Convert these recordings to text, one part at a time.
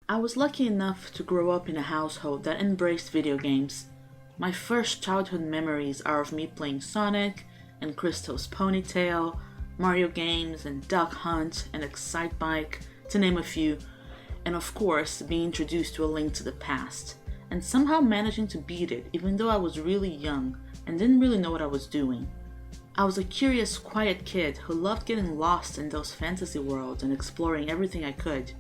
I was lucky enough to grow up in a household that embraced video games. My first childhood memories are of me playing Sonic and Crystal's Ponytail, Mario games and Duck Hunt and Excitebike, to name a few, and of course being introduced to A Link to the Past, and somehow managing to beat it even though I was really young and didn't really know what I was doing. I was a curious, quiet kid who loved getting lost in those fantasy worlds and exploring everything I could.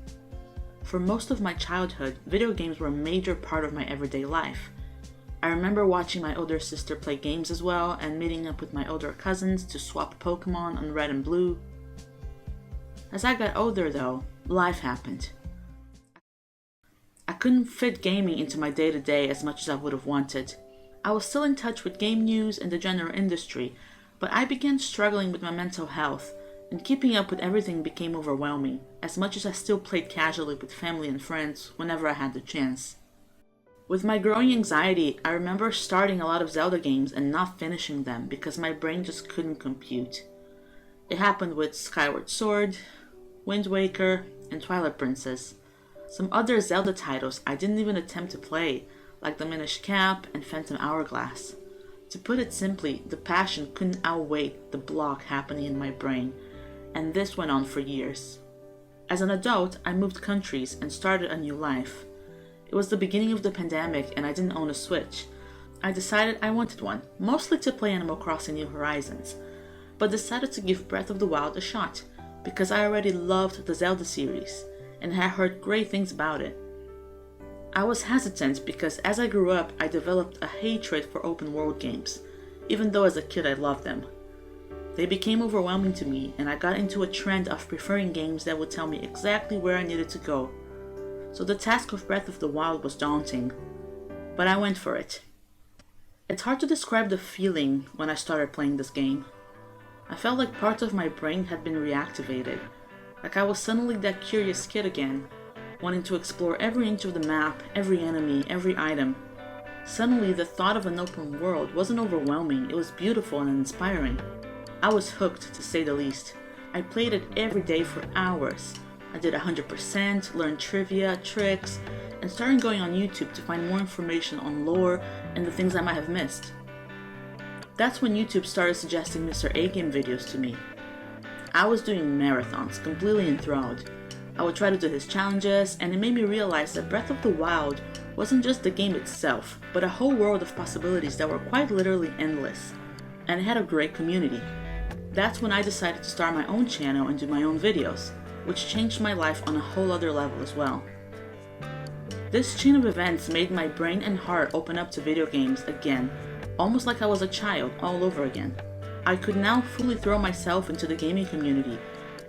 For most of my childhood, video games were a major part of my everyday life. I remember watching my older sister play games as well and meeting up with my older cousins to swap Pokemon on Red and Blue. As I got older though, life happened. I couldn't fit gaming into my day-to-day as much as I would have wanted. I was still in touch with game news and the general industry, but I began struggling with my mental health, and keeping up with everything became overwhelming, as much as I still played casually with family and friends whenever I had the chance. With my growing anxiety, I remember starting a lot of Zelda games and not finishing them because my brain just couldn't compute. It happened with Skyward Sword, Wind Waker, and Twilight Princess. Some other Zelda titles I didn't even attempt to play, like the Minish Cap and Phantom Hourglass. To put it simply, the passion couldn't outweigh the block happening in my brain, and this went on for years. As an adult, I moved countries and started a new life. It was the beginning of the pandemic and I didn't own a Switch. I decided I wanted one, mostly to play Animal Crossing New Horizons, but decided to give Breath of the Wild a shot, because I already loved the Zelda series, and had heard great things about it. I was hesitant because as I grew up, I developed a hatred for open world games, even though as a kid I loved them. They became overwhelming to me, and I got into a trend of preferring games that would tell me exactly where I needed to go. So the task of Breath of the Wild was daunting, but I went for it. It's hard to describe the feeling when I started playing this game. I felt like parts of my brain had been reactivated, like I was suddenly that curious kid again, wanting to explore every inch of the map, every enemy, every item. Suddenly, the thought of an open world wasn't overwhelming, it was beautiful and inspiring. I was hooked, to say the least. I played it every day for hours. I did 100%, learned trivia, tricks, and started going on YouTube to find more information on lore and the things I might have missed. That's when YouTube started suggesting Mr. A-Game videos to me. I was doing marathons, completely enthralled. I would try to do his challenges, and it made me realize that Breath of the Wild wasn't just the game itself, but a whole world of possibilities that were quite literally endless, and it had a great community. That's when I decided to start my own channel and do my own videos, which changed my life on a whole other level as well. This chain of events made my brain and heart open up to video games again, almost like I was a child all over again. I could now fully throw myself into the gaming community,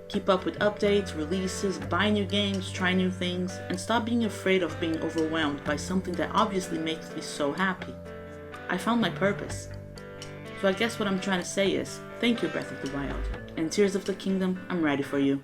keep up with updates, releases, buy new games, try new things, and stop being afraid of being overwhelmed by something that obviously makes me so happy. I found my purpose. So I guess what I'm trying to say is, thank you Breath of the Wild, and Tears of the Kingdom, I'm ready for you.